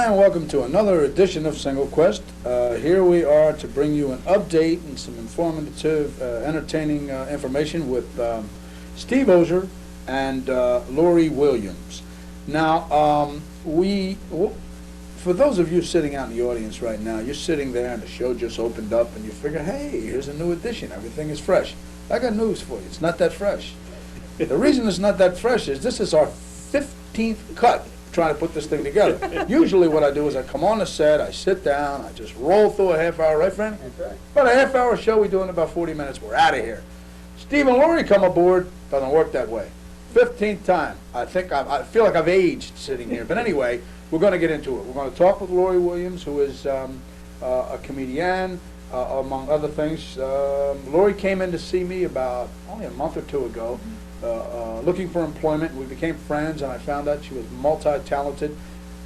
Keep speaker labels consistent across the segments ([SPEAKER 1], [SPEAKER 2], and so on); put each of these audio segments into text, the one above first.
[SPEAKER 1] and welcome to another edition of Single Quest. Here we are to bring you an update and some informative, entertaining information with Steve Ozer and Lori Williams. Now, for those of you sitting out in the audience right now, you're sitting there and the show just opened up and you figure, hey, here's a new edition, everything is fresh. I got news for you, it's not that fresh. The reason it's not that fresh is this is our 15th cut trying to put this thing together. Usually what I do is I come on the set, I sit down, I just roll through a half hour, right, friend?
[SPEAKER 2] That's right.
[SPEAKER 1] About a half hour show, we do in about 40 minutes, we're out of here. Steve and Lori come aboard, doesn't work that way. 15th time. I feel like I've aged sitting here, but anyway, we're going to get into it. We're going to talk with Lori Williams, who is a comedian, among other things. Lori came in to see me about only a month or two ago, looking for employment. We became friends, and I found out she was multi-talented,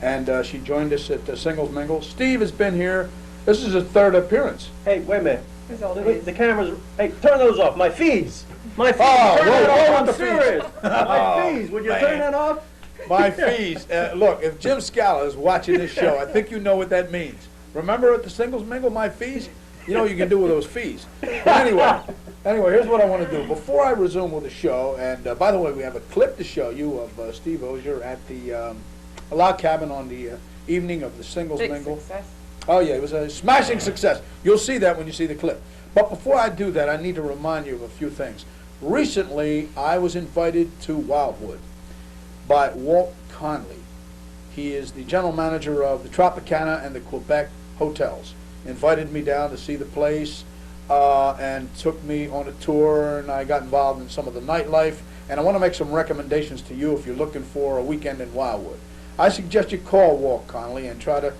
[SPEAKER 1] and she joined us at the Singles Mingle. Steve has been here. This is his third appearance.
[SPEAKER 2] Hey, wait a minute. The cameras. Hey, turn those off. My fees. My fees.
[SPEAKER 1] Oh,
[SPEAKER 2] turn
[SPEAKER 1] whoa,
[SPEAKER 2] that
[SPEAKER 1] whoa,
[SPEAKER 2] off.
[SPEAKER 1] the
[SPEAKER 2] I'm serious.
[SPEAKER 1] fees.
[SPEAKER 2] My fees. Would you turn that off?
[SPEAKER 1] My fees. Look, if Jim Scala is watching this show, I think you know what that means. Remember at the Singles Mingle, my fees? You know what you can do with those fees. But anyway, here's what I want to do. Before I resume with the show, and by the way, we have a clip to show you of Steve Ozer at the Log Cabin on the evening of the Singles Mingle.
[SPEAKER 3] Success.
[SPEAKER 1] Oh yeah, it was a smashing success. You'll see that when you see the clip. But before I do that, I need to remind you of a few things. Recently, I was invited to Wildwood by Walt Conley. He is the general manager of the Tropicana and the Quebec hotels. Invited me down to see the place and took me on a tour, and I got involved in some of the nightlife. And I want to make some recommendations to you if you're looking for a weekend in Wildwood. I suggest you call Walt Conley and try to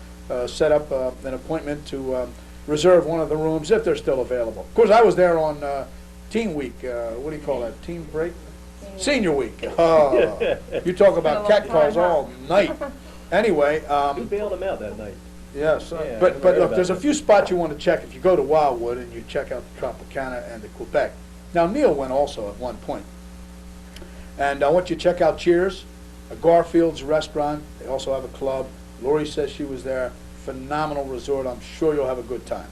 [SPEAKER 1] set up an appointment to reserve one of the rooms if they're still available. Of course, I was there on Teen Week. What do you call that? Teen break? Senior Week. You talk about catcalls all night. Anyway.
[SPEAKER 2] You bailed him out that night.
[SPEAKER 1] Yes,
[SPEAKER 2] Yeah,
[SPEAKER 1] but look, there's a few spots you want to check if you go to Wildwood and you check out the Tropicana and the Quebec. Now, Neil went also at one point. And I want you to check out Cheers, a Garfield's restaurant. They also have a club. Lori says she was there. Phenomenal resort. I'm sure you'll have a good time.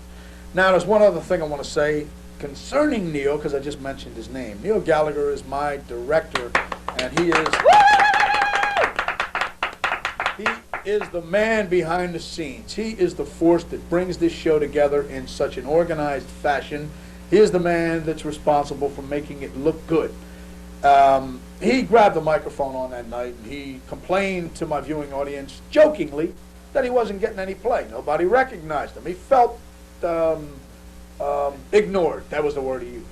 [SPEAKER 1] Now, there's one other thing I want to say concerning Neil, because I just mentioned his name. Neil Gallagher is my director, and he is the man behind the scenes. He is the force that brings this show together in such an organized fashion. He is the man that's responsible for making it look good. He grabbed the microphone on that night and he complained to my viewing audience, jokingly, that he wasn't getting any play. Nobody recognized him. He felt ignored. That was the word he used.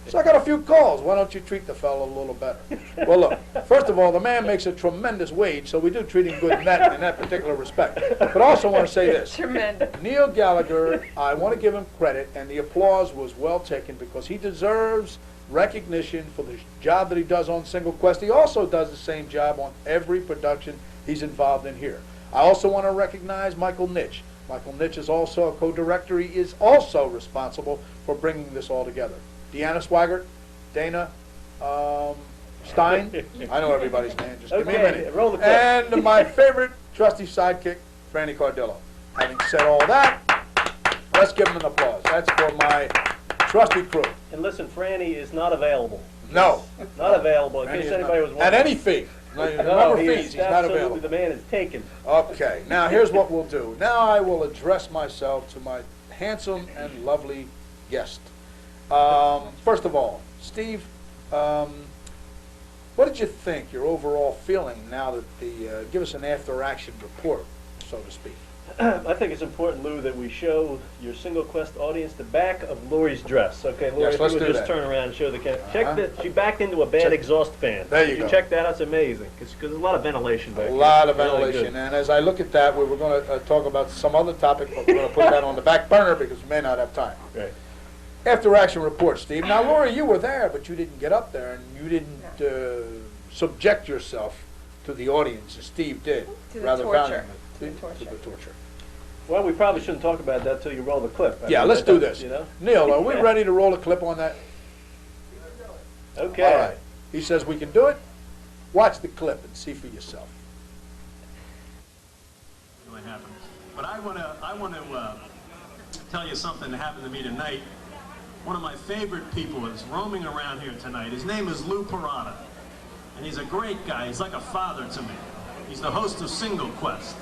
[SPEAKER 1] So I got a few calls. Why don't you treat the fellow a little better? Well, look, first of all, the man makes a tremendous wage, so we do treat him good in that particular respect. But I also want to say this.
[SPEAKER 3] Tremendous.
[SPEAKER 1] Neil Gallagher, I want to give him credit, and the applause was well taken because he deserves recognition for the job that he does on Single Quest. He also does the same job on every production he's involved in here. I also want to recognize Michael Nitch. Michael Nitch is also a co-director. He is also responsible for bringing this all together. Deanna Swigert, Dana Stein, I know everybody's name, just give me a minute.
[SPEAKER 2] Roll the clip.
[SPEAKER 1] And my favorite trusty sidekick, Franny Cardillo. Having said all that, let's give him an applause. That's for my trusty crew.
[SPEAKER 2] And listen, Franny is not available.
[SPEAKER 1] No.
[SPEAKER 2] Not available, in
[SPEAKER 1] Franny
[SPEAKER 2] case
[SPEAKER 1] is
[SPEAKER 2] anybody
[SPEAKER 1] not-
[SPEAKER 2] was wondering.
[SPEAKER 1] At any fee. Remember fees, he's not
[SPEAKER 2] absolutely,
[SPEAKER 1] available.
[SPEAKER 2] the man is taken.
[SPEAKER 1] Okay, now here's what we'll do. Now I will address myself to my handsome and lovely guest. First of all, Steve, what did you think, your overall feeling now that give us an after-action report, so to speak.
[SPEAKER 2] I think it's important, Lou, that we show your Single Quest audience the back of Lori's dress. Okay, Lori,
[SPEAKER 1] Yes,
[SPEAKER 2] if
[SPEAKER 1] let's
[SPEAKER 2] you would
[SPEAKER 1] do
[SPEAKER 2] just
[SPEAKER 1] that.
[SPEAKER 2] turn around and show the camera. Check that. She backed into a bad exhaust fan.
[SPEAKER 1] There you go.
[SPEAKER 2] Check that out. It's amazing. Because there's a lot of ventilation back
[SPEAKER 1] A
[SPEAKER 2] there.
[SPEAKER 1] lot of
[SPEAKER 2] Really
[SPEAKER 1] ventilation,
[SPEAKER 2] good.
[SPEAKER 1] and as I look at that, we were going to talk about some other topic, but we're going to put that on the back burner because we may not have time.
[SPEAKER 2] Right.
[SPEAKER 1] After-action report, Steve. Now, Lori, you were there, but you didn't get up there, and you didn't subject yourself to the audience, as Steve did.
[SPEAKER 3] To the
[SPEAKER 1] rather
[SPEAKER 3] torture.
[SPEAKER 1] valiantly. To the torture.
[SPEAKER 2] Well, we probably shouldn't talk about that till you roll the clip.
[SPEAKER 1] Yeah, let's do this.
[SPEAKER 2] You know?
[SPEAKER 1] Neil, are we ready to roll a clip on that?
[SPEAKER 2] Okay.
[SPEAKER 1] All right. He says we can do it. Watch the clip and see for yourself.
[SPEAKER 3] going to happen. But I want to tell you something that happened to me tonight. One of my favorite people is roaming around here tonight. His name is Lou Parada, and he's a great guy. He's like a father to me. He's the host of Single Quest.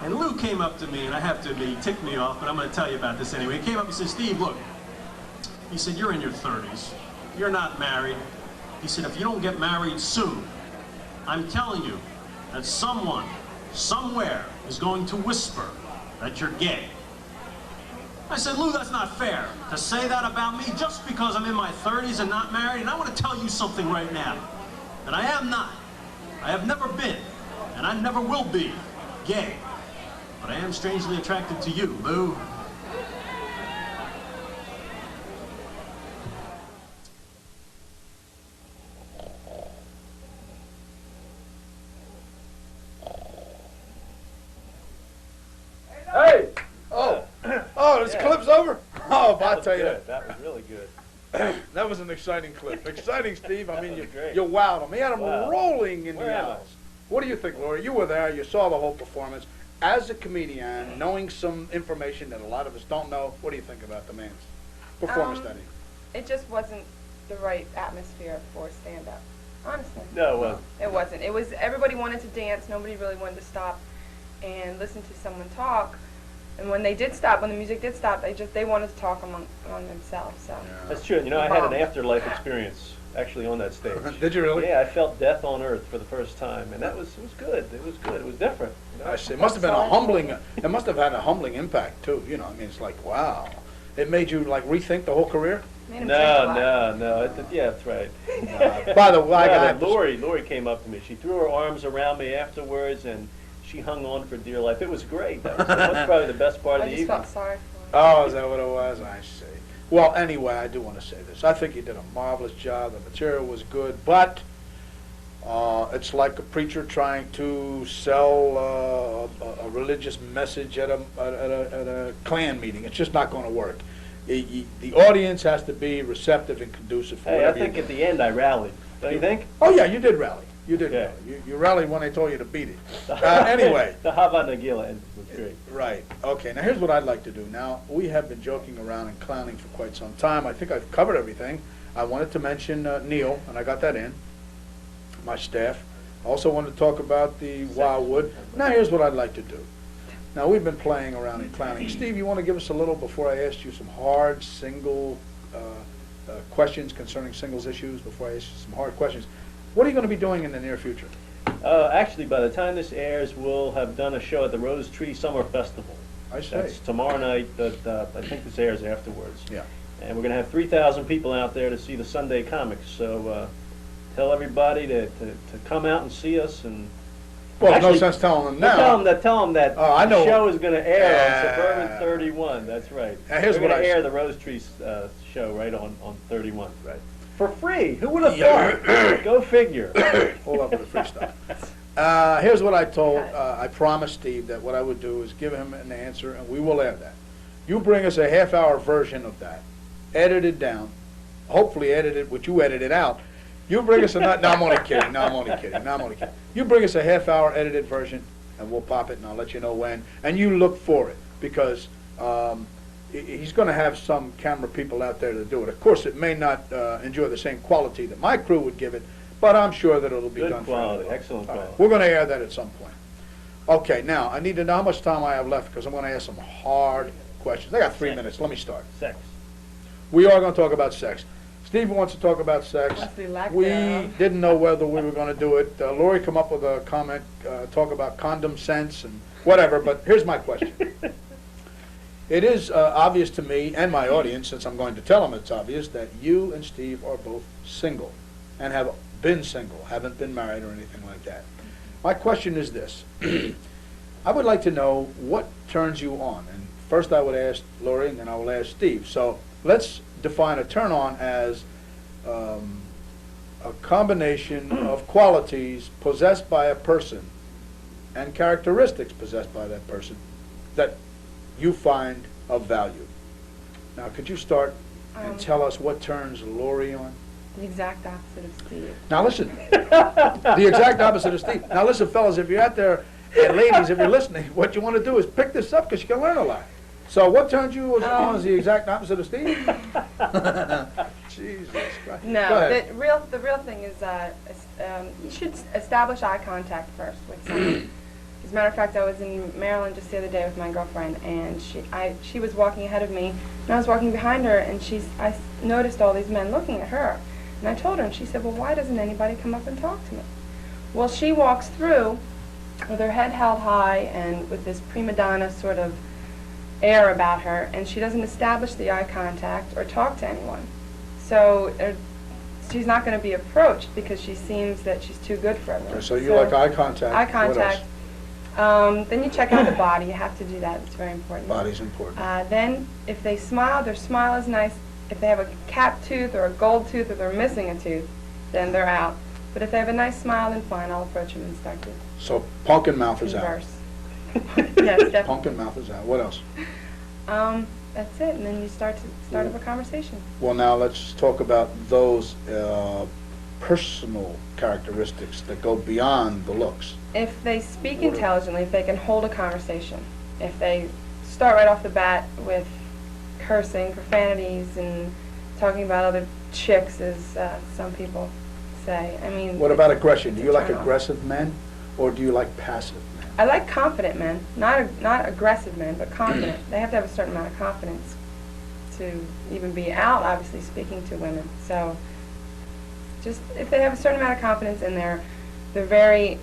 [SPEAKER 3] And Lou came up to me, and I have to admit, he ticked me off, but I'm going to tell you about this anyway. He came up and said, Steve, look, he said, you're in your 30s. You're not married. He said, if you don't get married soon, I'm telling you that someone, somewhere, is going to whisper that you're gay. I said, Lou, that's not fair to say that about me just because I'm in my 30s and not married. And I want to tell you something right now, that I am not, I have never been, and I never will be gay. But I am strangely attracted to you, Lou.
[SPEAKER 1] Hey! Oh, this clip's over? Oh, I'll tell you that.
[SPEAKER 2] That was really good.
[SPEAKER 1] That was an exciting clip. Exciting, Steve. I mean,
[SPEAKER 2] was great.
[SPEAKER 1] you wowed him. He had him
[SPEAKER 2] Wow.
[SPEAKER 1] rolling in
[SPEAKER 2] Where
[SPEAKER 1] the
[SPEAKER 2] am I?
[SPEAKER 1] aisles. What do you think, Laura? You were there. You saw the whole performance. As a comedian, knowing some information that a lot of us don't know, what do you think about the man's performance that evening?
[SPEAKER 4] It just wasn't the right atmosphere for stand-up, honestly.
[SPEAKER 2] No, it wasn't.
[SPEAKER 4] It wasn't. It was, everybody wanted to dance, nobody really wanted to stop and listen to someone talk. And when they did stop, when the music did stop, they wanted to talk among themselves, so.
[SPEAKER 2] That's true. You know, I had an afterlife experience actually on that stage.
[SPEAKER 1] Did you really?
[SPEAKER 2] Yeah, I felt death on earth for the first time, and it was good. It was good. It was different. You know?
[SPEAKER 1] I see. It must have been a humbling, it must have had a humbling impact too, you know, I mean, it's like, wow. It made you like rethink the whole career?
[SPEAKER 4] Made him drink a lot.
[SPEAKER 2] No. Yeah, that's right.
[SPEAKER 1] By the way, I
[SPEAKER 2] No,
[SPEAKER 1] got
[SPEAKER 2] but Lori came up to me. She threw her arms around me afterwards, and she hung on for dear life. It was great. That was probably the best part of
[SPEAKER 4] I
[SPEAKER 2] the
[SPEAKER 4] just
[SPEAKER 2] evening.
[SPEAKER 4] felt sorry for him.
[SPEAKER 1] Oh, is that what it was? I see. Well, anyway, I do want to say this. I think you did a marvelous job. The material was good, but it's like a preacher trying to sell a religious message at a Klan meeting. It's just not going to work. The audience has to be receptive and conducive for
[SPEAKER 2] Hey, I
[SPEAKER 1] whatever
[SPEAKER 2] think
[SPEAKER 1] you
[SPEAKER 2] at
[SPEAKER 1] do.
[SPEAKER 2] the end I rallied. Don't you think?
[SPEAKER 1] Oh, yeah, you did rally. You did
[SPEAKER 2] Yeah.
[SPEAKER 1] rally. You rallied when they told you to beat it. Anyway.
[SPEAKER 2] The Hava Nagila was great.
[SPEAKER 1] Right. Okay. Now here's what I'd like to do. Now we have been joking around and clowning for quite some time. I think I've covered everything. I wanted to mention Neil, and I got that in. My staff. I also wanted to talk about the Wildwood. Now here's what I'd like to do. Now we've been playing around and clowning. Steve, you want to give us a little before I ask you some hard single questions concerning singles issues? Before I ask you some hard questions, what are you going to be doing in the near future?
[SPEAKER 2] Actually, by the time this airs, we'll have done a show at the Rose Tree Summer Festival.
[SPEAKER 1] I see.
[SPEAKER 2] That's tomorrow night. I think this airs afterwards.
[SPEAKER 1] Yeah.
[SPEAKER 2] And we're going to have 3,000 people out there to see the Sunday comics. So tell everybody to come out and see us. And
[SPEAKER 1] Well,
[SPEAKER 2] actually,
[SPEAKER 1] no sense telling them now.
[SPEAKER 2] Tell them that
[SPEAKER 1] Oh, I know.
[SPEAKER 2] the show is going to air on
[SPEAKER 1] Yeah.
[SPEAKER 2] Suburban 31. That's right.
[SPEAKER 1] Now, here's
[SPEAKER 2] we're
[SPEAKER 1] what
[SPEAKER 2] going to
[SPEAKER 1] I
[SPEAKER 2] air
[SPEAKER 1] s-
[SPEAKER 2] the Rose Tree show right on 31. Right. For free. Who would have
[SPEAKER 1] Yeah.
[SPEAKER 2] thought? Go figure.
[SPEAKER 1] Hold up with the free stuff. Here's what I told, I promised Steve that what I would do is give him an answer, and we will add that. You bring us a half-hour version of that, edited down, hopefully edited, what you edited out. You bring us a, no, I'm only kidding, no, I'm only kidding. You bring us a half-hour edited version, and we'll pop it, and I'll let you know when. And you look for it, because he's going to have some camera people out there to do it. Of course, it may not enjoy the same quality that my crew would give it, but I'm sure that it'll be
[SPEAKER 2] Good
[SPEAKER 1] done
[SPEAKER 2] quality,
[SPEAKER 1] fairly well.
[SPEAKER 2] excellent
[SPEAKER 1] All right,
[SPEAKER 2] quality.
[SPEAKER 1] we're going to air that at some point. Okay, now, I need to know how much time I have left, because I'm going to ask some hard questions. I got 3 minutes. Let me start.
[SPEAKER 2] Sex.
[SPEAKER 1] We are going to talk about sex. Steve wants to talk about sex.
[SPEAKER 4] Leslie lacked
[SPEAKER 1] We
[SPEAKER 4] thereof.
[SPEAKER 1] didn't know whether we were going to do it. Lori come up with a comment, talk about condom sense and whatever, but here's my question. It is obvious to me and my audience, since I'm going to tell them it's obvious, that you and Steve are both single and have been single, haven't been married or anything like that. My question is this. I would like to know what turns you on. And first I would ask Lori, and then I will ask Steve. So let's define a turn on as a combination of qualities possessed by a person and characteristics possessed by that person that you find of value. Now, could you start and tell us what turns Lori on?
[SPEAKER 4] The exact opposite of Steve.
[SPEAKER 1] Now listen, the exact opposite of Steve. Now listen, fellas, if you're out there And ladies, if you're listening, what you want to do is pick this up because you can learn a lot. So what turned you on as the exact opposite of Steve? Jesus Christ.
[SPEAKER 4] No,
[SPEAKER 1] Go ahead.
[SPEAKER 4] the real thing is you should establish eye contact first with someone. As a matter of fact, I was in Maryland just the other day with my girlfriend, and she was walking ahead of me, and I was walking behind her, and I noticed all these men looking at her. And I told her, and she said, well, why doesn't anybody come up and talk to me? Well, she walks through with her head held high and with this prima donna sort of air about her, and she doesn't establish the eye contact or talk to anyone. So she's not going to be approached because she seems that she's too good for everyone.
[SPEAKER 1] So you like eye contact.
[SPEAKER 4] Eye
[SPEAKER 1] What
[SPEAKER 4] contact.
[SPEAKER 1] else?
[SPEAKER 4] Then you check out the body. You have to do that. It's very important.
[SPEAKER 1] Body's important.
[SPEAKER 4] Then if they smile, their smile is nice. If they have a cap tooth or a gold tooth or they're missing a tooth, then they're out. But if they have a nice smile, then fine, I'll approach them and start to
[SPEAKER 1] So pumpkin mouth is out.
[SPEAKER 4] converse. Yes, definitely.
[SPEAKER 1] Pumpkin mouth is out. What else?
[SPEAKER 4] That's it, and then you start up a conversation.
[SPEAKER 1] Well, now let's talk about those personal characteristics that go beyond the looks.
[SPEAKER 4] If they speak intelligently, if they can hold a conversation, if they start right off the bat with cursing, profanities, and talking about other chicks, as some people say. I mean,
[SPEAKER 1] What about aggression? Do
[SPEAKER 4] it's
[SPEAKER 1] you like
[SPEAKER 4] turn on.
[SPEAKER 1] aggressive men, or do you like passive men?
[SPEAKER 4] I like confident men, not aggressive men, but confident. They have to have a certain amount of confidence to even be out, obviously, speaking to women. So, just if they have a certain amount of confidence and they're very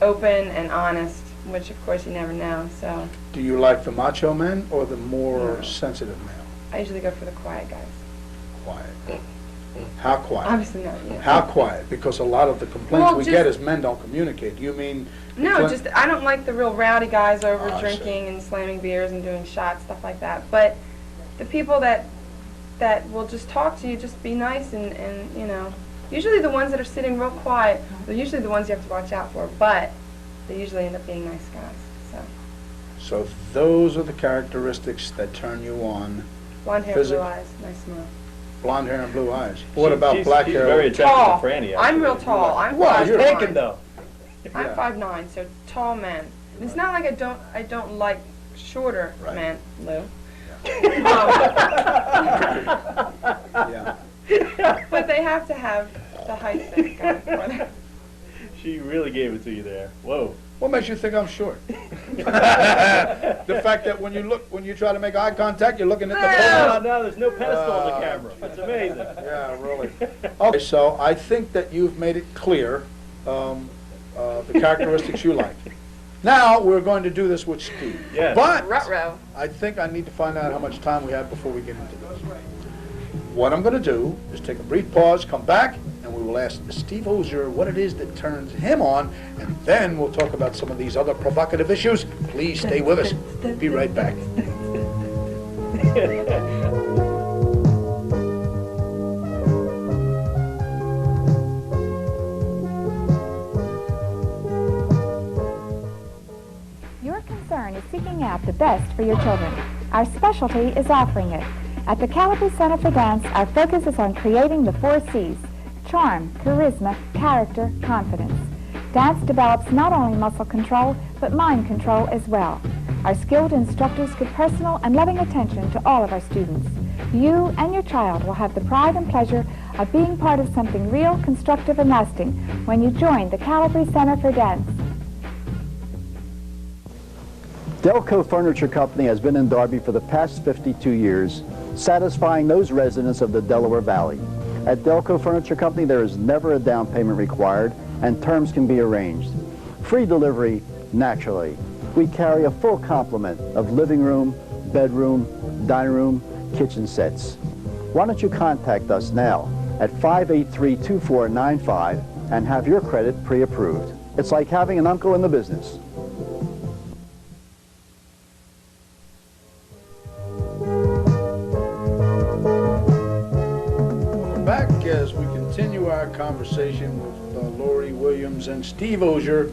[SPEAKER 4] open and honest, which of course you never know. So,
[SPEAKER 1] Do you like the macho men or the more
[SPEAKER 4] No.
[SPEAKER 1] sensitive male?
[SPEAKER 4] I usually go for the quiet guys.
[SPEAKER 1] Quiet. How quiet?
[SPEAKER 4] Obviously not you.
[SPEAKER 1] How quiet? Because a lot of the complaints
[SPEAKER 4] Well,
[SPEAKER 1] we
[SPEAKER 4] just-
[SPEAKER 1] get is men don't communicate. You mean?
[SPEAKER 4] No,
[SPEAKER 1] Clint-
[SPEAKER 4] just I don't like the real rowdy guys over
[SPEAKER 1] I see.
[SPEAKER 4] drinking and slamming beers and doing shots, stuff like that. But the people that will just talk to you, just be nice and you know, usually the ones that are sitting real quiet, they're usually the ones you have to watch out for. But they usually end up being nice guys. So
[SPEAKER 1] So those are the characteristics that turn you on.
[SPEAKER 4] blonde hair,
[SPEAKER 1] Physic-
[SPEAKER 4] blue eyes, nice smile.
[SPEAKER 1] Blonde hair and blue eyes. What about
[SPEAKER 2] She's
[SPEAKER 1] black
[SPEAKER 2] very
[SPEAKER 1] hair?
[SPEAKER 2] attractive
[SPEAKER 4] Tall.
[SPEAKER 2] to Franny,
[SPEAKER 4] I'm real
[SPEAKER 2] actually.
[SPEAKER 4] tall. I'm
[SPEAKER 1] Well, you're
[SPEAKER 4] 5'9".
[SPEAKER 2] Taken though.
[SPEAKER 4] I'm
[SPEAKER 1] Yeah.
[SPEAKER 4] 5'9", so tall men. And it's not like I don't like shorter
[SPEAKER 1] Right.
[SPEAKER 4] men, Lou.
[SPEAKER 1] Yeah.
[SPEAKER 4] But they have to have the height thing going for them.
[SPEAKER 2] She really gave it to you there. Whoa.
[SPEAKER 1] What makes you think I'm short? The fact that when you try to make eye contact, you're looking at the
[SPEAKER 2] No,
[SPEAKER 1] phone.
[SPEAKER 2] no, there's no pedestal on the camera. It's amazing.
[SPEAKER 1] Yeah, really. Okay, so I think that you've made it clear the characteristics you like. Now, we're going to do this with Steve.
[SPEAKER 2] Yes.
[SPEAKER 1] But
[SPEAKER 4] Ruh-roh.
[SPEAKER 1] I think I need to find out how much time we have before we get into this. What I'm going to do is take a brief pause, come back, and we will ask Steve Ozer what it is that turns him on, and then we'll talk about some of these other provocative issues. Please stay with us. Be right back.
[SPEAKER 5] Your concern is seeking out the best for your children. Our specialty is offering it. At the Calibre Center for Dance, our focus is on creating the 4 C's: charm, charisma, character, confidence. Dance develops not only muscle control, but mind control as well. Our skilled instructors give personal and loving attention to all of our students. You and your child will have the pride and pleasure of being part of something real, constructive, and lasting when you join the Calibre Center for Dance.
[SPEAKER 6] Delco Furniture Company has been in Darby for the past 52 years, satisfying those residents of the Delaware Valley. At Delco Furniture Company, there is never a down payment required, and terms can be arranged. Free delivery, naturally. We carry a full complement of living room, bedroom, dining room, kitchen sets. Why don't you contact us now at 583-2495 and have your credit pre-approved. It's like having an uncle in the business.
[SPEAKER 1] Back as we continue our conversation with Lori Williams and Steve Ozer.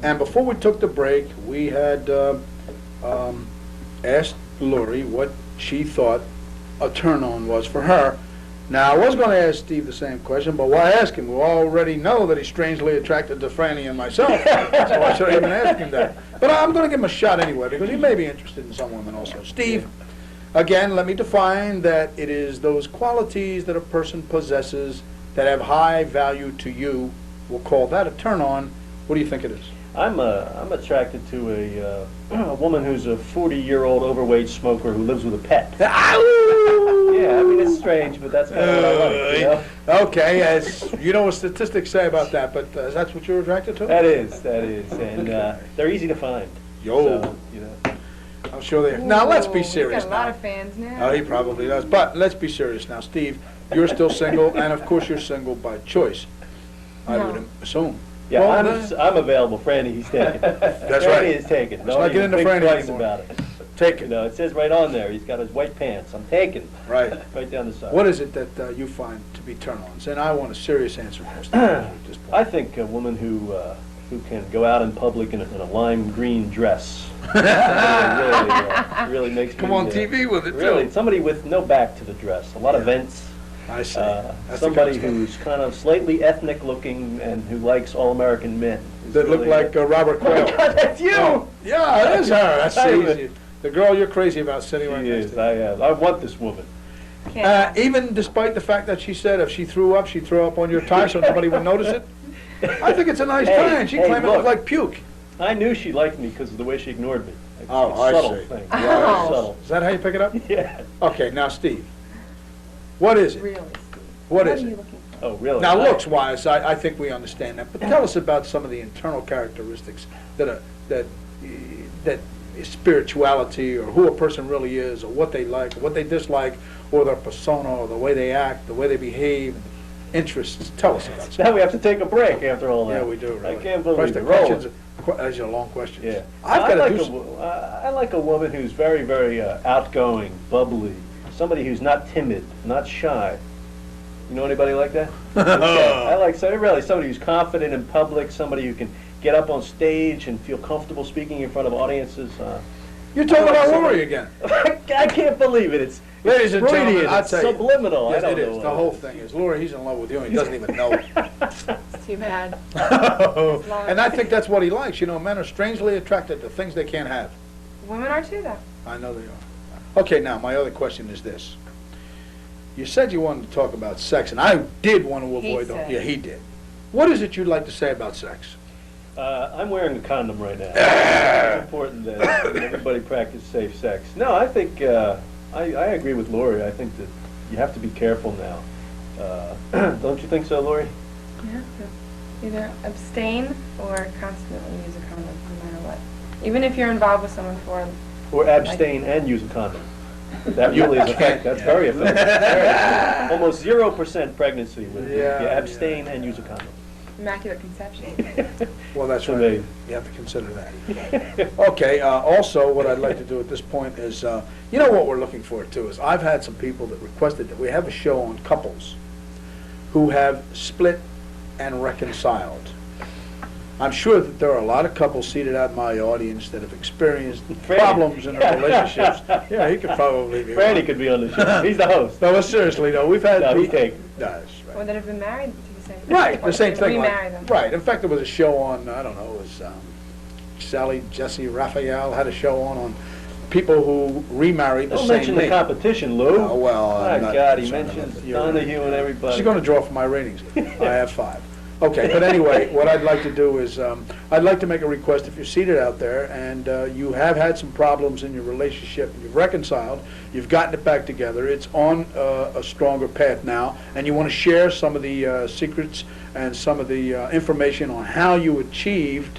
[SPEAKER 1] And before we took the break, we had asked Lori what she thought a turn-on was for her. Now, I was going to ask Steve the same question, but why ask him? We already know that he's strangely attracted to Franny and myself, so I should even ask him that. But I'm going to give him a shot anyway, because he may be interested in some women also. Steve, again, let me define that it is those qualities that a person possesses that have high value to you. We'll call that a turn-on. What do you think it is?
[SPEAKER 2] I'm attracted to a woman who's a 40-year-old overweight smoker who lives with a pet. Yeah, I mean, it's strange, but that's kind of what I like, you know?
[SPEAKER 1] Okay, as you know what statistics say about that, but that's what you're attracted to?
[SPEAKER 2] That is, and they're easy to find.
[SPEAKER 1] Yo.
[SPEAKER 2] So, you know.
[SPEAKER 1] I'm sure they are. Now, let's be
[SPEAKER 4] Ooh,
[SPEAKER 1] serious
[SPEAKER 4] he's got a lot
[SPEAKER 1] now.
[SPEAKER 4] of fans now.
[SPEAKER 1] Oh, he probably does. But let's be serious now. Steve, you're still single, and of course you're single by choice, I
[SPEAKER 4] No.
[SPEAKER 1] would assume.
[SPEAKER 2] Yeah,
[SPEAKER 1] Well,
[SPEAKER 2] I'm available. Franny, he's taken.
[SPEAKER 1] That's
[SPEAKER 2] Franny
[SPEAKER 1] right.
[SPEAKER 2] is taken.
[SPEAKER 1] Let's
[SPEAKER 2] Don't
[SPEAKER 1] not get
[SPEAKER 2] even
[SPEAKER 1] into
[SPEAKER 2] think
[SPEAKER 1] Franny
[SPEAKER 2] twice
[SPEAKER 1] anymore.
[SPEAKER 2] about it.
[SPEAKER 1] Take
[SPEAKER 2] You
[SPEAKER 1] it.
[SPEAKER 2] know, it says right on there, he's got his white pants. I'm taken.
[SPEAKER 1] Right.
[SPEAKER 2] Right down the side.
[SPEAKER 1] What is it that you find to be turn-ons? And I want a serious answer from Steve at this point.
[SPEAKER 2] I think a woman who can go out in public in a lime green dress. Really makes
[SPEAKER 1] Come
[SPEAKER 2] me,
[SPEAKER 1] on TV with it,
[SPEAKER 2] Really,
[SPEAKER 1] too.
[SPEAKER 2] somebody with no back to the dress. A lot of vents.
[SPEAKER 1] I see. That's the
[SPEAKER 2] Somebody
[SPEAKER 1] kind of
[SPEAKER 2] who's kind of slightly ethnic looking and who likes all-American men.
[SPEAKER 1] stuff that look like Robert Quayle.
[SPEAKER 2] God, that's you!
[SPEAKER 1] Oh, yeah, it is her. That's
[SPEAKER 2] I
[SPEAKER 1] easy. The girl you're crazy about sitting right
[SPEAKER 2] She
[SPEAKER 1] next
[SPEAKER 2] is.
[SPEAKER 1] to.
[SPEAKER 2] I want this woman.
[SPEAKER 4] Can't
[SPEAKER 1] Even despite the fact that she said if she threw up, she'd throw up on your tie so nobody would notice it. I think it's a nice
[SPEAKER 2] Hey,
[SPEAKER 1] tie, and she
[SPEAKER 2] hey,
[SPEAKER 1] claimed it
[SPEAKER 2] look.
[SPEAKER 1] looked like puke.
[SPEAKER 2] I knew she liked me because of the way she ignored me. It's
[SPEAKER 1] Oh,
[SPEAKER 2] a
[SPEAKER 1] I
[SPEAKER 2] subtle
[SPEAKER 1] see.
[SPEAKER 2] thing.
[SPEAKER 4] Oh.
[SPEAKER 2] Subtle.
[SPEAKER 1] Is that how you pick it up?
[SPEAKER 2] Yeah.
[SPEAKER 1] Okay, now Steve, what is it?
[SPEAKER 4] Really?
[SPEAKER 1] What
[SPEAKER 4] What
[SPEAKER 1] is
[SPEAKER 4] are you
[SPEAKER 1] it?
[SPEAKER 4] looking for?
[SPEAKER 2] Oh, really?
[SPEAKER 1] Now, looks-wise, I think we understand that, but tell us about some of the internal characteristics that spirituality, or who a person really is, or what they like, or what they dislike, or their persona, or the way they act, the way they behave, interests. Tell us about
[SPEAKER 2] Now
[SPEAKER 1] that.
[SPEAKER 2] we have to take a break after all that.
[SPEAKER 1] Yeah, we do, really.
[SPEAKER 2] I can't
[SPEAKER 1] Of course,
[SPEAKER 2] believe
[SPEAKER 1] the
[SPEAKER 2] it. Roll.
[SPEAKER 1] questions, those are long questions.
[SPEAKER 2] Yeah.
[SPEAKER 1] I've
[SPEAKER 2] I
[SPEAKER 1] got
[SPEAKER 2] like
[SPEAKER 1] to do
[SPEAKER 2] a I like a woman who's very, very outgoing, bubbly, somebody who's not timid, not shy. You know anybody like that? Okay. I like somebody who's confident in public, somebody who can get up on stage and feel comfortable speaking in front of audiences.
[SPEAKER 1] You're talking about Lori again.
[SPEAKER 2] I can't believe it. It's
[SPEAKER 1] Ladies and gentlemen,
[SPEAKER 2] Freudian,
[SPEAKER 1] I'll
[SPEAKER 2] it's
[SPEAKER 1] tell you.
[SPEAKER 2] subliminal.
[SPEAKER 1] Yes,
[SPEAKER 2] I don't
[SPEAKER 1] it
[SPEAKER 2] know
[SPEAKER 1] is.
[SPEAKER 2] what
[SPEAKER 1] The
[SPEAKER 2] it
[SPEAKER 1] whole
[SPEAKER 2] is.
[SPEAKER 1] thing is, Lori, he's in love with you, and he doesn't even know it.
[SPEAKER 4] It's too bad.
[SPEAKER 1] And I think that's what he likes. You know, men are strangely attracted to things they can't have.
[SPEAKER 4] Women are too, though.
[SPEAKER 1] I know they are. Okay, now, my other question is this. You said you wanted to talk about sex, and I did want to
[SPEAKER 4] He
[SPEAKER 1] avoid the...
[SPEAKER 4] said.
[SPEAKER 1] Yeah, he did. What is it you'd like to say about sex?
[SPEAKER 2] I'm wearing a condom right now. It's important that everybody practice safe sex. No, I think, I agree with Lori. I think that you have to be careful now. Don't you think so, Lori?
[SPEAKER 4] You have to either abstain or constantly use a condom, no matter what. Even if you're involved with someone for,
[SPEAKER 2] Or abstain and use a condom. That really is effective. That's very effective. Very effective. Almost 0% pregnancy with
[SPEAKER 1] Yeah,
[SPEAKER 2] if you abstain
[SPEAKER 1] yeah.
[SPEAKER 2] and use a condom.
[SPEAKER 4] immaculate conception.
[SPEAKER 1] Well, that's
[SPEAKER 2] So
[SPEAKER 1] right.
[SPEAKER 2] they-
[SPEAKER 1] You have to consider that. Okay, also, what I'd like to do at this point is, you know what we're looking for, too, is I've had some people that requested that we have a show on couples who have split and reconciled. I'm sure that there are a lot of couples seated out in my audience that have experienced problems in their relationships. Yeah, he could probably be
[SPEAKER 2] Franny
[SPEAKER 1] one.
[SPEAKER 2] could be on the show. He's the host.
[SPEAKER 1] No, but seriously, though, we've had...
[SPEAKER 2] No, he's taken.
[SPEAKER 1] That's
[SPEAKER 4] Or
[SPEAKER 1] right.
[SPEAKER 4] that have been married to the same.
[SPEAKER 1] Right, the same
[SPEAKER 4] or
[SPEAKER 1] thing.
[SPEAKER 4] remarry them.
[SPEAKER 1] Right, in fact, there was a show on, I don't know, it was Sally, Jesse, Raphael had a show on people who remarried the
[SPEAKER 2] Don't
[SPEAKER 1] same
[SPEAKER 2] mention the
[SPEAKER 1] mate.
[SPEAKER 2] competition, Lou.
[SPEAKER 1] Oh, well, I'm
[SPEAKER 2] My
[SPEAKER 1] not
[SPEAKER 2] God, he
[SPEAKER 1] concerned
[SPEAKER 2] mentions
[SPEAKER 1] about that. You're
[SPEAKER 2] Donahue and everybody.
[SPEAKER 1] She's going to draw for my ratings. I have 5. Okay, but anyway, what I'd like to do is, I'd like to make a request, if you're seated out there and you have had some problems in your relationship, and you've reconciled, you've gotten it back together, it's on a stronger path now, and you want to share some of the secrets and some of the information on how you achieved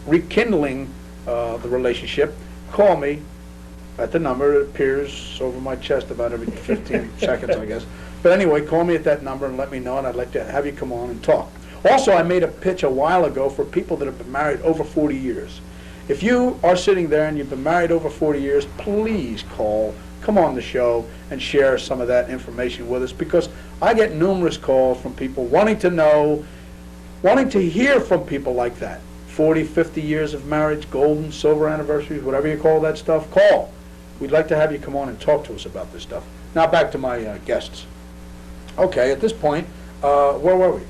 [SPEAKER 1] rekindling the relationship, call me at the number. It appears over my chest about every 15 seconds, I guess. But anyway, call me at that number and let me know, and I'd like to have you come on and talk. Also, I made a pitch a while ago for people that have been married over 40 years. If you are sitting there and you've been married over 40 years, please call, come on the show, and share some of that information with us, because I get numerous calls from people wanting to know, wanting to hear from people like that. 40, 50 years of marriage, golden, silver anniversaries, whatever you call that stuff, call. We'd like to have you come on and talk to us about this stuff. Now back to my guests. Okay, at this point, where were we?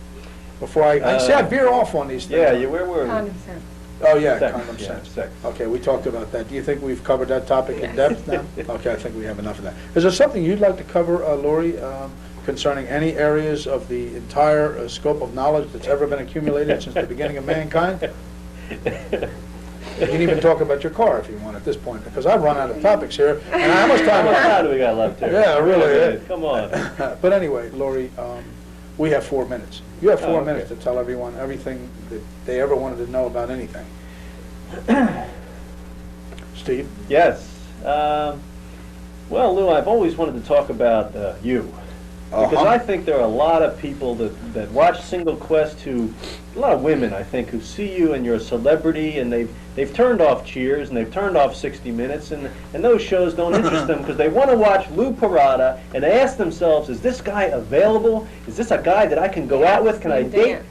[SPEAKER 1] Before I see I veer off on these things.
[SPEAKER 2] Yeah, where were we?
[SPEAKER 4] Condom sense.
[SPEAKER 1] Oh, yeah,
[SPEAKER 2] Sex,
[SPEAKER 1] condom
[SPEAKER 2] yeah,
[SPEAKER 1] sense.
[SPEAKER 2] sex.
[SPEAKER 1] Okay, we talked about that. Do you think we've covered that topic in depth now? Okay, I think we have enough of that. Is there something you'd like to cover, Lori, concerning any areas of the entire scope of knowledge that's ever been accumulated since the beginning of mankind? You can even talk about your car if you want at this point, because I've run out of topics here. And how much
[SPEAKER 2] How much
[SPEAKER 1] time?
[SPEAKER 2] time do we got left here?
[SPEAKER 1] Yeah, really.
[SPEAKER 2] Come on.
[SPEAKER 1] But anyway, Lori, we have 4 minutes. You have 4
[SPEAKER 2] Oh, okay.
[SPEAKER 1] minutes to tell everyone everything that they ever wanted to know about anything. Steve?
[SPEAKER 2] Yes. Well, Lou, I've always wanted to talk about you. Because
[SPEAKER 1] Uh-huh.
[SPEAKER 2] I think there are a lot of people that watch Single Quest who, a lot of women, I think, who see you and you're a celebrity and they've turned off Cheers and they've turned off 60 Minutes and those shows don't interest them because they want to watch Lou Parada and they ask themselves, is this guy available? Is this a guy that I can go out with? Can I date?
[SPEAKER 4] Dance.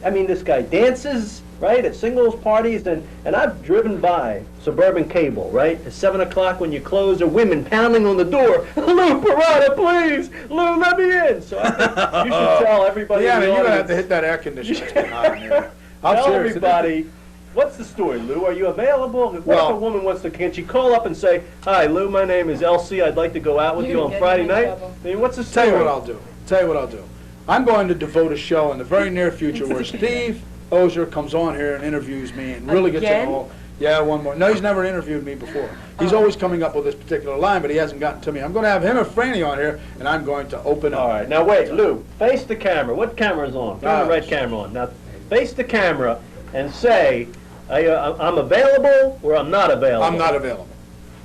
[SPEAKER 2] I mean, this guy dances, right, at singles parties, and I've driven by suburban cable, right, at 7 o'clock when you close, there are women pounding on the door, Lou Parada, please, Lou, let me in. So I think you should tell everybody.
[SPEAKER 1] Yeah,
[SPEAKER 2] in the
[SPEAKER 1] you're gonna have
[SPEAKER 2] audience-
[SPEAKER 1] to hit that air conditioner. It's getting hot in here. I'm
[SPEAKER 2] Tell
[SPEAKER 1] serious.
[SPEAKER 2] everybody, what's the story, Lou? Are you available? What
[SPEAKER 1] Well-
[SPEAKER 2] if a woman wants to, can she call up and say, hi, Lou, my name is Elsie, I'd like to go out with
[SPEAKER 4] You're
[SPEAKER 2] you on
[SPEAKER 4] getting
[SPEAKER 2] Friday
[SPEAKER 4] in
[SPEAKER 2] night?
[SPEAKER 4] trouble.
[SPEAKER 2] I mean, what's the
[SPEAKER 1] Tell
[SPEAKER 2] story?
[SPEAKER 1] you what I'll do. Tell you what I'll do. I'm going to devote a show in the very near future where Steve Ozer comes on here and interviews me and really gets
[SPEAKER 4] Again?
[SPEAKER 1] it all. Yeah, one more. No, he's never interviewed me before. He's always coming up with this particular line, but he hasn't gotten to me. I'm going to have him or Franny on here, and I'm going to open up.
[SPEAKER 2] All right, now wait, Lou, face the camera. What camera's on? Turn the right camera on. Now, face the camera and say, I'm available or I'm not available.
[SPEAKER 1] I'm not available.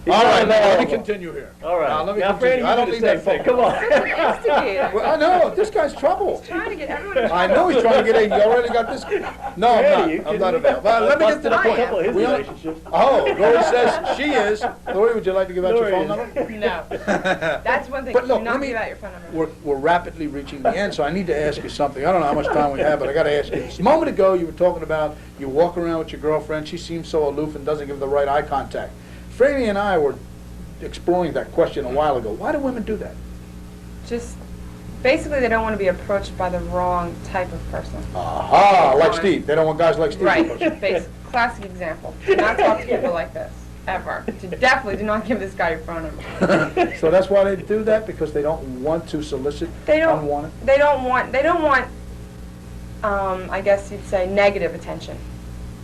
[SPEAKER 2] He's
[SPEAKER 1] All
[SPEAKER 2] not
[SPEAKER 1] right, now let me
[SPEAKER 2] available.
[SPEAKER 1] continue here.
[SPEAKER 2] All right.
[SPEAKER 1] Now, let me
[SPEAKER 2] Now,
[SPEAKER 1] continue.
[SPEAKER 2] Franny,
[SPEAKER 1] I don't
[SPEAKER 2] you
[SPEAKER 1] need
[SPEAKER 2] do the
[SPEAKER 1] that
[SPEAKER 2] same
[SPEAKER 1] phone.
[SPEAKER 2] thing. Come on.
[SPEAKER 4] Instigator.
[SPEAKER 1] Well, I know, this guy's trouble.
[SPEAKER 4] Trying to get everyone.
[SPEAKER 1] I know he's trying to get in. You already got this. No,
[SPEAKER 2] Franny,
[SPEAKER 1] I'm not available. Well, let me get to the
[SPEAKER 2] busted up a
[SPEAKER 1] point.
[SPEAKER 2] couple of his
[SPEAKER 1] We only-
[SPEAKER 2] relationships.
[SPEAKER 1] Oh, Lori says she is. Lori, would you like to give out your
[SPEAKER 2] Lori
[SPEAKER 1] phone
[SPEAKER 2] is.
[SPEAKER 1] number?
[SPEAKER 4] No. That's one thing.
[SPEAKER 1] But look,
[SPEAKER 4] Do
[SPEAKER 1] let
[SPEAKER 4] not
[SPEAKER 1] me-
[SPEAKER 4] give out your phone number.
[SPEAKER 1] We're rapidly reaching the end, so I need to ask you something. I don't know how much time we have, but I got to ask you. A moment ago, you were talking about you walk around with your girlfriend. She seems so aloof and doesn't give the right eye contact. Franny and I were exploring that question a while ago. Why do women do that?
[SPEAKER 4] Just, basically, they don't want to be approached by the wrong type of person.
[SPEAKER 1] Aha, like Steve. They don't want guys like Steve.
[SPEAKER 4] Right. Classic example. Do not talk to people like this, ever. Definitely do not give this guy your phone number.
[SPEAKER 1] So that's why they do that, because they don't want to solicit
[SPEAKER 4] They don't.
[SPEAKER 1] unwanted.
[SPEAKER 4] They don't want. I guess you'd say negative attention,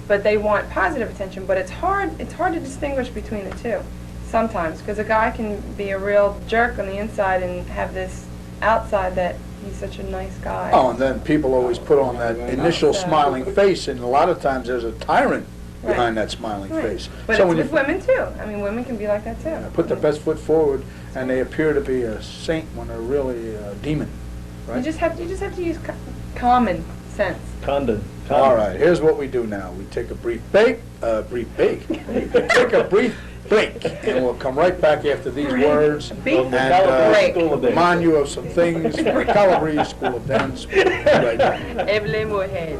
[SPEAKER 4] but they want positive attention. But it's hard. It's hard to distinguish between the two sometimes, because a guy can be a real jerk on the inside and have this outside that he's such a nice guy.
[SPEAKER 1] Oh, and then people always put on that initial smiling face, and a lot of times there's a tyrant behind that smiling
[SPEAKER 4] Right.
[SPEAKER 1] face.
[SPEAKER 4] But
[SPEAKER 1] So
[SPEAKER 4] it's
[SPEAKER 1] when
[SPEAKER 4] with
[SPEAKER 1] you
[SPEAKER 4] women too. I mean, women can be like that too.
[SPEAKER 1] put their best foot forward, and they appear to be a saint when they're really a demon,
[SPEAKER 4] You
[SPEAKER 1] right?
[SPEAKER 4] just have to use common sense.
[SPEAKER 2] Condon.
[SPEAKER 1] All right, here's what we do now. We take a brief break, take a brief break, and we'll come right back after these words
[SPEAKER 4] Beef
[SPEAKER 1] and
[SPEAKER 4] break.
[SPEAKER 2] School of Dance.
[SPEAKER 1] remind you of some things from the Calabrese School of Dance. Right now.
[SPEAKER 4] Evelyn Moorhead.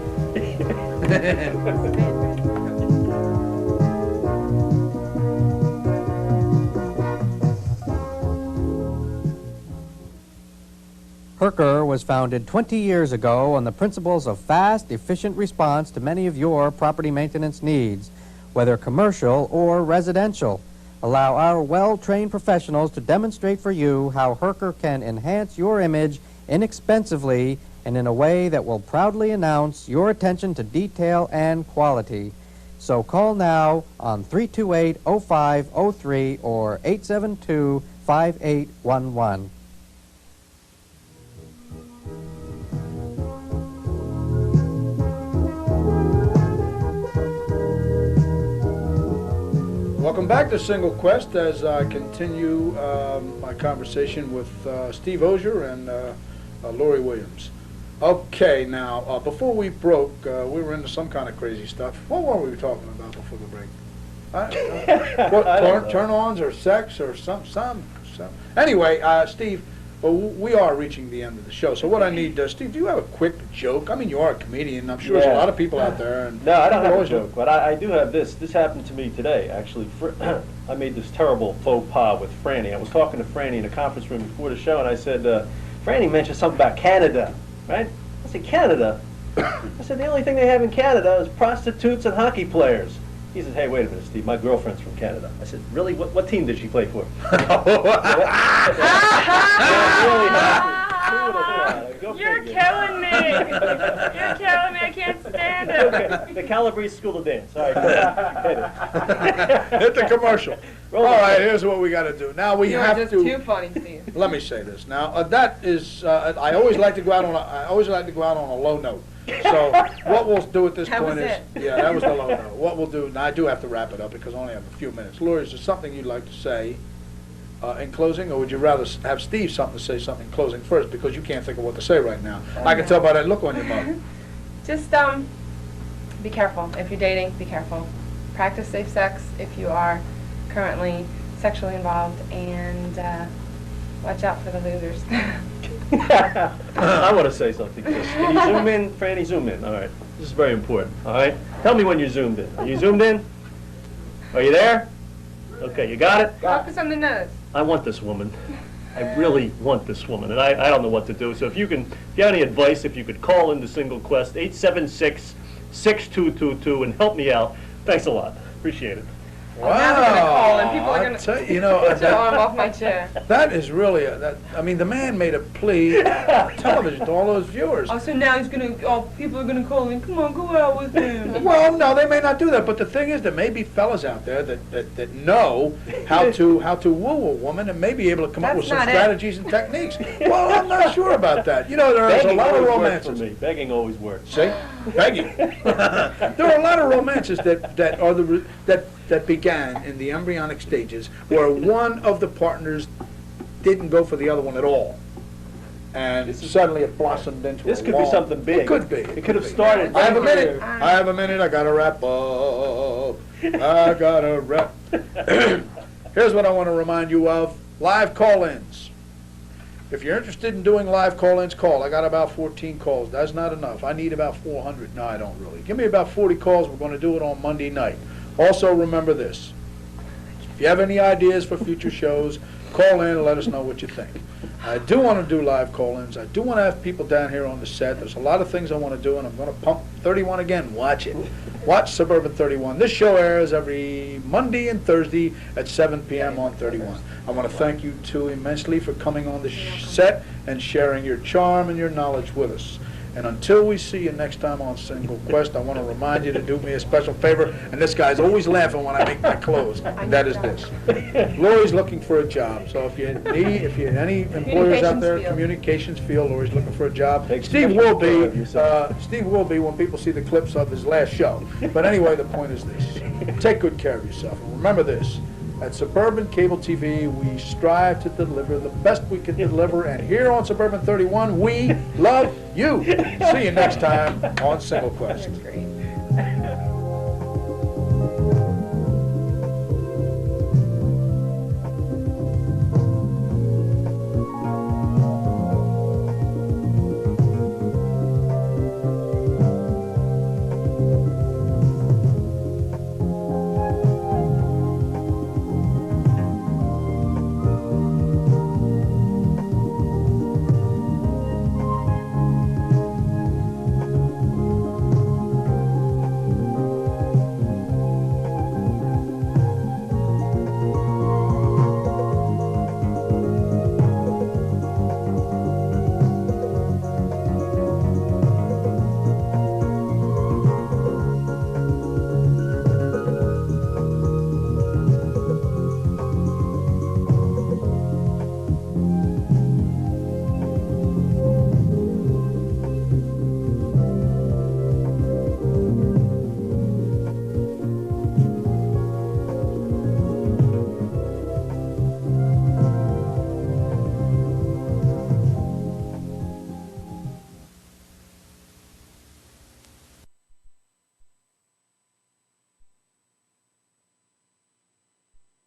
[SPEAKER 7] Herker was founded 20 years ago on the principles of fast, efficient response to many of your property maintenance needs, whether commercial or residential. Allow our well-trained professionals to demonstrate for you how Herker can enhance your image inexpensively and in a way that will proudly announce your attention to detail and quality. So call now on 328-0503 or 872-5811.
[SPEAKER 1] Welcome back to Single Quest as I continue my conversation with Steve Ozer and Lori Williams. Okay, now, before we broke, we were into some kind of crazy stuff. What were we talking about before the break? What,
[SPEAKER 2] I don't know.
[SPEAKER 1] turn-ons or sex or some. Anyway, Steve, well, we are reaching the end of the show. So what I need, Steve, do you have a quick joke? I mean, you are a comedian. I'm sure there's a
[SPEAKER 2] Yeah.
[SPEAKER 1] lot of people out there. And
[SPEAKER 2] No, I don't have a
[SPEAKER 1] always
[SPEAKER 2] joke, but I do have this. This happened to me today, actually. I made this terrible faux pas with Franny. I was talking to Franny in a conference room before the show, and I said, Franny, Franny mentioned something about Canada, right? I said, Canada? I said, the only thing they have in Canada is prostitutes and hockey players. He says, hey, wait a minute, Steve, my girlfriend's from Canada. I said, really? What team did she play for?
[SPEAKER 4] You're killing me. You're killing me. I can't stand it.
[SPEAKER 2] Okay, the Calabrese School of Dance. All right, go ahead.
[SPEAKER 1] Hit the commercial. All right, here's what we got to do. Now we
[SPEAKER 4] You're
[SPEAKER 1] have
[SPEAKER 4] just
[SPEAKER 1] to.
[SPEAKER 4] too funny, Steve.
[SPEAKER 1] Let me say this. Now that is, I always like to go out on a low note. So what we'll do at this
[SPEAKER 4] That
[SPEAKER 1] point
[SPEAKER 4] was
[SPEAKER 1] is,
[SPEAKER 4] it.
[SPEAKER 1] yeah, that was the low note. What we'll do, now I do have to wrap it up because I only have a few minutes. Lori, is there something you'd like to say in closing, or would you rather have Steve something in closing first because you can't think of what to say right now? I can tell by that look on your mouth.
[SPEAKER 4] Just be careful. If you're dating, be careful. Practice safe sex if you are currently sexually involved, and watch out for the losers.
[SPEAKER 2] I want to say something. Can you zoom in, Franny? Zoom in. All right. This is very important. All right. Tell me when you're zoomed in. Are you zoomed in? Are you there? Okay, you got it?
[SPEAKER 4] Focus on the nose.
[SPEAKER 2] I want this woman. I really want this woman, and I don't know what to do. So if you have any advice, if you could call into Single Quest, 876-6222, and help me out. Thanks a lot. Appreciate it.
[SPEAKER 4] Now they're gonna call and people are
[SPEAKER 1] I
[SPEAKER 4] gonna
[SPEAKER 1] tell you, you know,
[SPEAKER 4] get your arm off my chair.
[SPEAKER 1] that is really, I mean, the man made a plea on television to all those viewers.
[SPEAKER 4] Oh, so now people are gonna call and come on, go out with him.
[SPEAKER 1] Well, no, they may not do that, but the thing is, there may be fellas out there that know how to woo a woman and may be able to come up with
[SPEAKER 4] That's
[SPEAKER 1] some
[SPEAKER 4] not it.
[SPEAKER 1] strategies and techniques. Well, I'm not sure about that. You know, there's a lot of
[SPEAKER 2] always works for
[SPEAKER 1] romances.
[SPEAKER 2] me. Begging always works.
[SPEAKER 1] See, begging. There are a lot of romances that began in the embryonic stages where one of the partners didn't go for the other one at all. And suddenly it blossomed into
[SPEAKER 2] This
[SPEAKER 1] a
[SPEAKER 2] could be
[SPEAKER 1] long-
[SPEAKER 2] something big.
[SPEAKER 1] It could be.
[SPEAKER 2] It could have started.
[SPEAKER 1] I have a
[SPEAKER 2] right
[SPEAKER 1] minute.
[SPEAKER 2] here.
[SPEAKER 1] I have a minute. I gotta wrap up. I gotta wrap. Here's what I want to remind you of. Live call-ins. If you're interested in doing live call-ins, call. I got about 14 calls. That's not enough. I need about 400. No, I don't really. Give me about 40 calls. We're going to do it on Monday night. Also, remember this. If you have any ideas for future shows, call in and let us know what you think. I do want to do live call-ins. I do want to have people down here on the set. There's a lot of things I want to do, and I'm going to pump 31 again. Watch it. Watch Suburban 31. This show airs every Monday and Thursday at 7 p.m. on 31. I want to thank you two immensely for coming on the set and sharing your charm and your knowledge with us. And until we see you next time on Single Quest, I want to remind you to do me a special favor, and this guy's always laughing when I make my close, and that is this. Lori's looking for a job, so if you any employers out there, communications field, Lori's looking for a job. Steve will be when people see the clips of his last show. But anyway, the point is this. Take good care of yourself, and remember this. At Suburban Cable TV, we strive to deliver the best we can deliver, and here on Suburban 31, we love you. See you next time on Single Quest.
[SPEAKER 4] That's great.